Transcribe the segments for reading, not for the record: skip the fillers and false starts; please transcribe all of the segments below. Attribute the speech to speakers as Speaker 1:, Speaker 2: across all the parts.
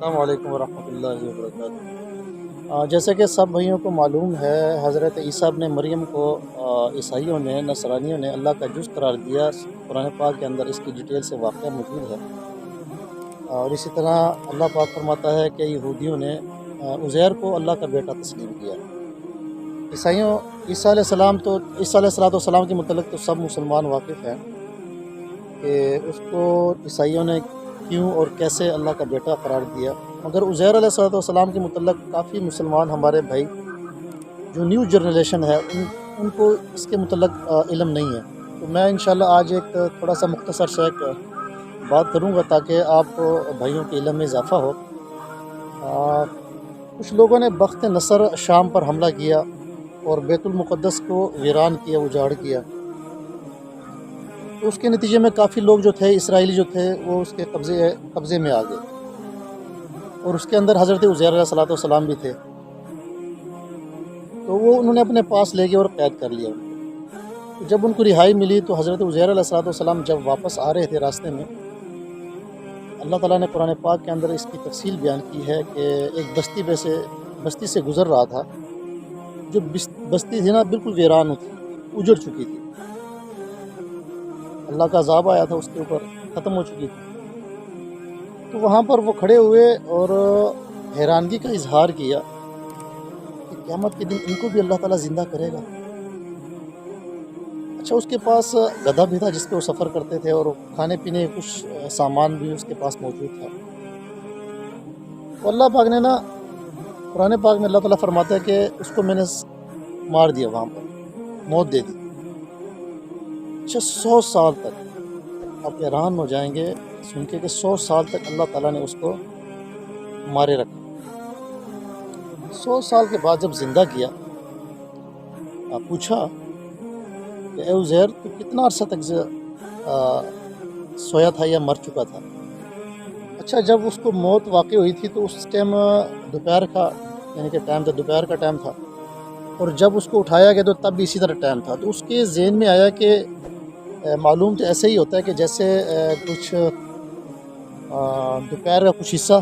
Speaker 1: السلام علیکم ورحمۃ اللہ وبرکاتہ۔ جیسا کہ سب بھائیوں کو معلوم ہے، حضرت عیسیٰ ابن مریم کو عیسائیوں نے، نصرانیوں نے اللہ کا جز قرار دیا۔ قرآن پاک کے اندر اس کی ڈیٹیل سے واقعہ موجود ہے، اور اسی طرح اللہ پاک فرماتا ہے کہ یہودیوں نے عزیر کو اللہ کا بیٹا تسلیم کیا۔ عیسائیوں عیسیٰ علیہ السلام تو عیسیٰ علیہ السلام کے متعلق تو سب مسلمان واقف ہیں کہ اس کو عیسائیوں نے کیوں اور کیسے اللہ کا بیٹا قرار دیا، مگر عزیر علیہ السلام کے متعلق کافی مسلمان ہمارے بھائی جو نیو جنریشن ہے ان کو اس کے متعلق علم نہیں ہے۔ تو میں انشاءاللہ آج ایک تھوڑا سا مختصر سا ایک بات کروں گا تاکہ آپ بھائیوں کے علم میں اضافہ ہو۔ کچھ لوگوں نے بخت نصر شام پر حملہ کیا اور بیت المقدس کو ویران کیا، اجاڑ کیا۔ تو اس کے نتیجے میں کافی لوگ جو تھے، اسرائیلی جو تھے، وہ اس کے قبضے میں آ گئے، اور اس کے اندر حضرت عزیر علیہ السلام بھی تھے۔ تو وہ انہوں نے اپنے پاس لے گئے اور قید کر لیا ان کو۔ تو جب ان کو رہائی ملی تو حضرت عزیر علیہ السلام جب واپس آ رہے تھے راستے میں، اللہ تعالیٰ نے قرآن پاک کے اندر اس کی تفصیل بیان کی ہے کہ ایک بستی سے گزر رہا تھا، جو بستی تھی نا بالکل ویران تھی، اجڑ چکی تھی، اللہ کا عذاب آیا تھا اس کے اوپر، ختم ہو چکی تھی۔ تو وہاں پر وہ کھڑے ہوئے اور حیرانگی کا اظہار کیا کہ قیامت کے دن ان کو بھی اللہ تعالیٰ زندہ کرے گا۔ اچھا، اس کے پاس گدھا بھی تھا جس پہ وہ سفر کرتے تھے، اور کھانے پینے کچھ سامان بھی اس کے پاس موجود تھا۔ تو اللہ پاک نے نا قرآن پاک میں اللہ تعالیٰ فرماتا ہے کہ اس کو میں نے مار دیا، وہاں پر موت دے دی۔ اچھا، 100 سال تک آپ حیران ہو جائیں گے سن کے کہ 100 سال تک اللہ تعالیٰ نے اس کو مارے رکھا۔ 100 سال کے بعد جب زندہ کیا، پوچھا کہ اے عزیر، تو کتنا عرصہ تک سویا تھا یا مر چکا تھا؟ اچھا، جب اس کو موت واقع ہوئی تھی تو اس ٹائم دوپہر کا یعنی کہ ٹائم تھا، دوپہر کا ٹائم تھا، اور جب اس کو اٹھایا گیا تو تب بھی اسی طرح ٹائم تھا۔ تو اس کے ذہن میں آیا کہ معلوم تو ایسے ہی ہوتا ہے کہ جیسے کچھ دوپہر کا کچھ حصہ،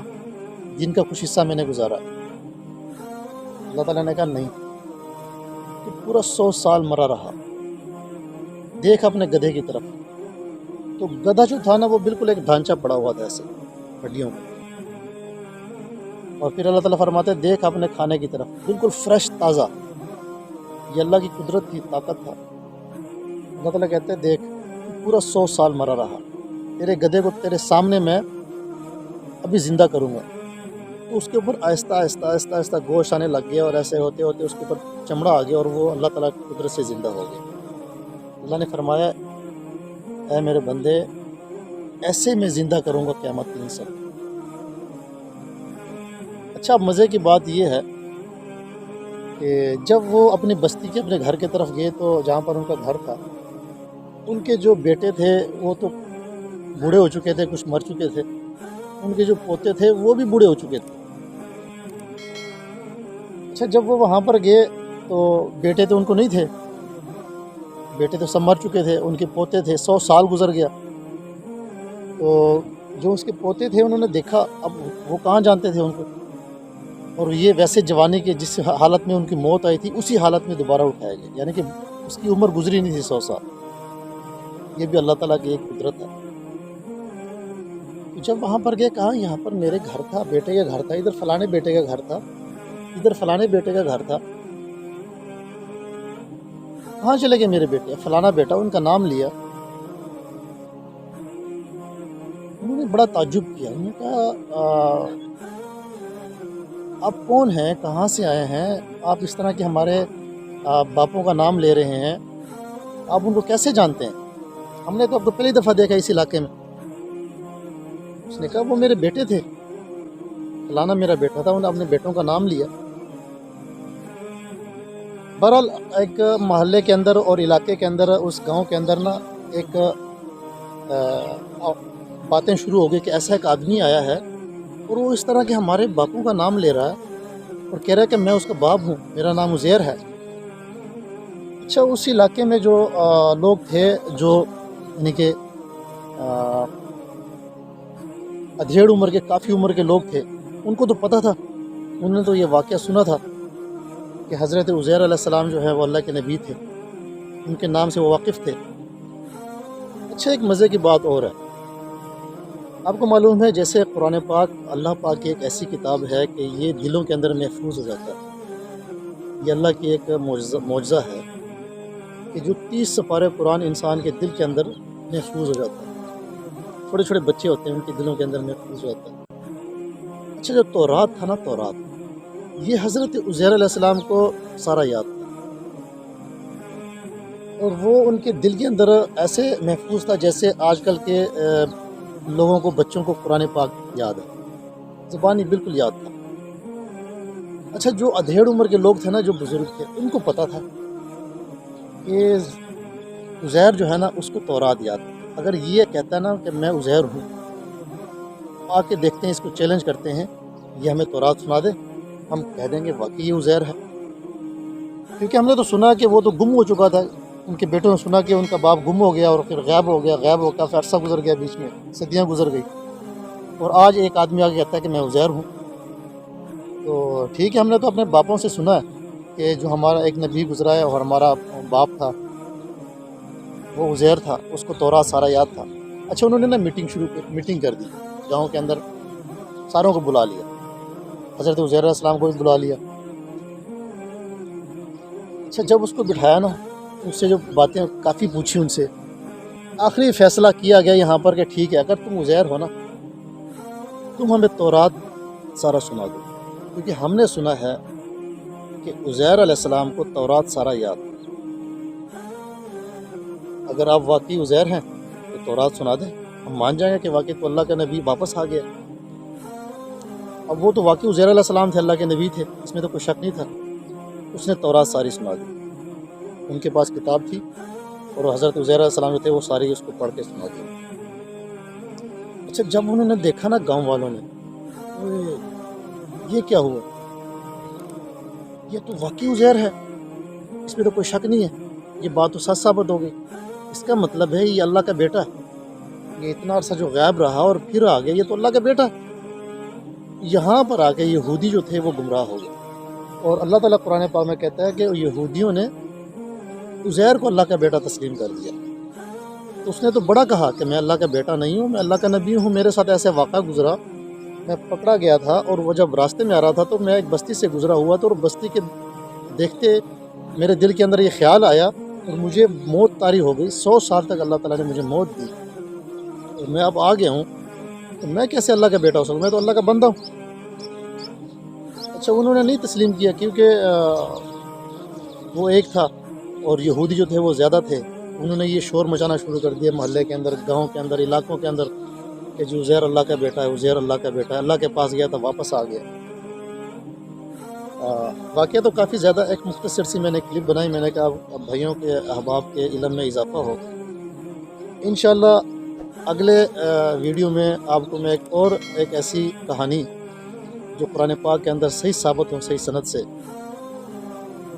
Speaker 1: دن کا کچھ حصہ میں نے گزارا۔ اللہ تعالیٰ نے کہا نہیں، تو پورا 100 سال مرا رہا۔ دیکھ اپنے گدھے کی طرف۔ تو گدھا جو تھا نا وہ بالکل ایک ڈھانچہ پڑا ہوا تھا ایسے ہڈیوں کا، اور پھر اللہ تعالیٰ فرماتے دیکھ اپنے کھانے کی طرف، بالکل فریش تازہ۔ یہ اللہ کی قدرت تھی، طاقت تھا۔ اللہ تعالیٰ کہتے ہیں دیکھ، پورا 100 سال مرا رہا، تیرے گدھے کو تیرے سامنے میں ابھی زندہ کروں گا۔ تو اس کے اوپر آہستہ آہستہ آہستہ آہستہ گوشت آنے لگ گیا، اور ایسے ہوتے ہوتے اس کے اوپر چمڑا آ گیا، اور وہ اللہ تعالیٰ کی قدرت سے زندہ ہو گیا۔ اللہ نے فرمایا اے میرے بندے، ایسے میں زندہ کروں گا قیامت کے دن سب۔ اچھا، اب مزے کی بات یہ ہے کہ جب وہ اپنی بستی کے اپنے گھر کی طرف گئے تو جہاں پر ان کا گھر تھا، ان کے جو بیٹے تھے وہ تو بوڑھے ہو چکے تھے، کچھ مر چکے تھے، ان کے جو پوتے تھے وہ بھی بوڑھے ہو چکے تھے۔ اچھا، جب وہ وہاں پر گئے تو بیٹے تو ان کو نہیں تھے، بیٹے تو سب مر چکے تھے، ان کے پوتے تھے، 100 سال گزر گیا۔ تو جو اس کے پوتے تھے انہوں نے دیکھا، اب وہ کہاں جانتے تھے ان کو، اور یہ ویسے جوانی کے جس حالت میں ان کی موت آئی تھی اسی حالت میں دوبارہ اٹھایا گیا، یعنی کہ اس کی عمر گزری نہیں تھی 100 سال۔ یہ بھی اللہ تعالیٰ کی ایک قدرت ہے۔ جب وہاں پر گئے، کہا یہاں پر میرے گھر تھا، بیٹے کا گھر تھا، ادھر فلانے بیٹے کا گھر تھا، ادھر فلانے بیٹے کا گھر تھا، کہاں چلے گئے میرے بیٹے؟ فلانا بیٹا، ان کا نام لیا۔ انہوں نے بڑا تعجب کیا، انہوں نے کہا آپ کون ہیں، کہاں سے آئے ہیں، آپ اس طرح کے ہمارے باپوں کا نام لے رہے ہیں، آپ ان کو کیسے جانتے ہیں؟ ہم نے تو آپ کو پہلی دفعہ دیکھا اس علاقے میں۔ اس نے کہا وہ میرے بیٹے تھے، فلانا میرا بیٹا تھا، انہوں نے اپنے بیٹوں کا نام لیا۔ بہرحال ایک محلے کے اندر اور علاقے کے اندر، اس گاؤں کے اندر نا ایک باتیں شروع ہو گئی کہ ایسا ایک آدمی آیا ہے اور وہ اس طرح کے ہمارے باپوں کا نام لے رہا ہے اور کہہ رہا ہے کہ میں اس کا باپ ہوں، میرا نام عزیر ہے۔ اچھا، اس علاقے میں جو لوگ تھے، جو یعنی کہ ادھیڑ عمر کے، کافی عمر کے لوگ تھے، ان کو تو پتہ تھا، انہوں نے تو یہ واقعہ سنا تھا کہ حضرت عزیر علیہ السلام جو ہے وہ اللہ کے نبی تھے، ان کے نام سے وہ واقف تھے۔ اچھا، ایک مزے کی بات اور ہے، آپ کو معلوم ہے جیسے قرآن پاک اللہ پاک کی ایک ایسی کتاب ہے کہ یہ دلوں کے اندر محفوظ ہو جاتا ہے، یہ اللہ کی ایک معجزہ ہے کہ جو 30 سپارے قرآن انسان کے دل کے اندر محفوظ ہو جاتا ہے، چھوٹے چھوٹے بچے ہوتے ہیں ان کے دلوں کے اندر محفوظ ہو جاتا ہے۔ اچھا، جو تورات تھا نا، تورات یہ حضرت عزیر علیہ السلام کو سارا یاد تھا، اور وہ ان کے دل کے اندر ایسے محفوظ تھا جیسے آج کل کے لوگوں کو، بچوں کو قرآن پاک یاد ہے، زبانی بالکل یاد تھا۔ اچھا، جو ادھیڑ عمر کے لوگ تھے نا، جو بزرگ تھے، ان کو پتہ تھا کہ عزیر جو ہے نا اس کو تورات یاد ہے۔ اگر یہ کہتا ہے نا کہ میں عزیر ہوں، آ کے دیکھتے ہیں، اس کو چیلنج کرتے ہیں، یہ ہمیں تورات سنا دے، ہم کہہ دیں گے واقعی یہ عزیر ہے، کیونکہ ہم نے تو سنا کہ وہ تو گم ہو چکا تھا، ان کے بیٹوں نے سنا کہ ان کا باپ گم ہو گیا اور پھر غائب ہو گیا، غائب ہو گیا، پھر عرصہ گزر گیا، بیچ میں صدیاں گزر گئی، اور آج ایک آدمی آ کے کہتا ہے کہ میں عزیر ہوں۔ تو ٹھیک ہے، ہم نے تو اپنے باپوں سے سنا ہے کہ جو ہمارا ایک نبی گزرا ہے اور ہمارا باپ تھا وہ عزیر تھا، اس کو تورات سارا یاد تھا۔ اچھا، انہوں نے نا میٹنگ کر دی، گاؤں کے اندر ساروں کو بلا لیا، حضرت عزیر علیہ السلام کو بھی بلا لیا۔ اچھا، جب اس کو بٹھایا نا، اس سے جو باتیں کافی پوچھی ان سے، آخری فیصلہ کیا گیا یہاں پر کہ ٹھیک ہے، اگر تم عزیر ہو نا، تم ہمیں تورات سارا سنا دو، کیونکہ ہم نے سنا ہے کہ عزیر علیہ السلام کو تورات سارا یاد۔ اگر آپ واقعی عزیر ہیں تو تورات سنا دیں، ہم مان جائیں گے کہ واقعی تو اللہ کا نبی واپس آ گیا۔ اب وہ تو واقعی عزیر علیہ السلام تھے، اللہ کے نبی تھے، اس میں تو کوئی شک نہیں تھا۔ اس نے تورات ساری سنا دی، ان کے پاس کتاب تھی، اور حضرت عزیر علیہ السلام جو تھے وہ ساری اس کو پڑھ کے سنا دی۔ اچھا، جب انہوں نے دیکھا نا گاؤں والوں نے، یہ کیا ہوا، یہ تو واقعی عزیر ہے، اس میں تو کوئی شک نہیں ہے، یہ بات تو سچ ثابت ہو گئی، اس کا مطلب ہے یہ اللہ کا بیٹا ہے، یہ اتنا عرصہ جو غائب رہا اور پھر آ گیا، یہ تو اللہ کا بیٹا ہے۔ یہاں پر آ کے یہودی جو تھے وہ گمراہ ہو گئے، اور اللہ تعالیٰ قرآن پاک میں کہتا ہے کہ یہودیوں نے عزیر کو اللہ کا بیٹا تسلیم کر دیا۔ تو اس نے تو بڑا کہا کہ میں اللہ کا بیٹا نہیں ہوں، میں اللہ کا نبی ہوں، میرے ساتھ ایسے واقعہ گزرا، میں پکڑا گیا تھا، اور وہ جب راستے میں آ رہا تھا تو میں ایک بستی سے گزرا ہوا، تو بستی کے دیکھتے میرے دل کے اندر یہ خیال آیا اور مجھے موت طاری ہو گئی، 100 سال تک اللہ تعالیٰ نے مجھے موت دی، اور میں اب آ گیا ہوں، تو میں کیسے اللہ کا بیٹا ہو سکوں، میں تو اللہ کا بندہ ہوں۔ اچھا، انہوں نے نہیں تسلیم کیا، کیونکہ وہ ایک تھا اور یہودی جو تھے وہ زیادہ تھے، انہوں نے یہ شور مچانا شروع کر دیا محلے کے اندر، گاؤں کے اندر، علاقوں کے اندر، کہ جو عزیر اللہ کا بیٹا ہے، عزیر اللہ کا بیٹا ہے، اللہ کے پاس گیا تو واپس آ گیا۔ واقعہ تو کافی زیادہ، ایک مختصر سی میں نے کلپ بنائی، میں نے کہا اب بھائیوں کے احباب کے علم میں اضافہ ہو۔ انشاءاللہ اگلے ویڈیو میں آپ کو میں ایک ایسی کہانی جو قرآن پاک کے اندر صحیح ثابت ہو، صحیح سند سے،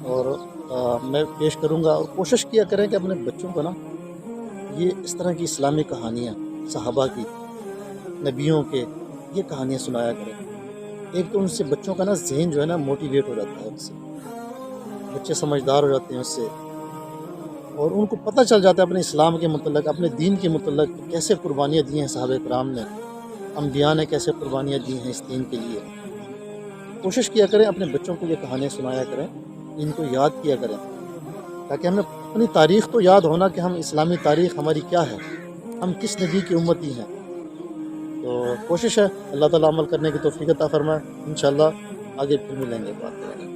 Speaker 1: اور میں پیش کروں گا۔ اور کوشش کیا کریں کہ اپنے بچوں کو نا یہ اس طرح کی اسلامی کہانیاں، صحابہ کی، نبیوں کے، یہ کہانیاں سنایا کریں۔ ایک تو ان سے بچوں کا نا ذہن جو ہے نا موٹیویٹ ہو جاتا ہے، اس سے بچے سمجھدار ہو جاتے ہیں اس سے، اور ان کو پتہ چل جاتا ہے اپنے اسلام کے متعلق، اپنے دین کے متعلق، کیسے قربانیاں دی ہیں صحابہ کرام نے، انبیاء نے کیسے قربانیاں دی ہیں اس دین کے لیے۔ کوشش کیا کریں اپنے بچوں کو یہ کہانیاں سنایا کریں، ان کو یاد کیا کریں، تاکہ ہمیں اپنی تاریخ تو یاد ہونا کہ ہم اسلامی تاریخ ہماری کیا ہے، ہم کس نبی کی امتی ہیں۔ تو کوشش ہے اللہ تعالیٰ عمل کرنے کی توفیق عطا فرمائے۔ انشاءاللہ آگے پھر ملیں گے، بات کریں گے۔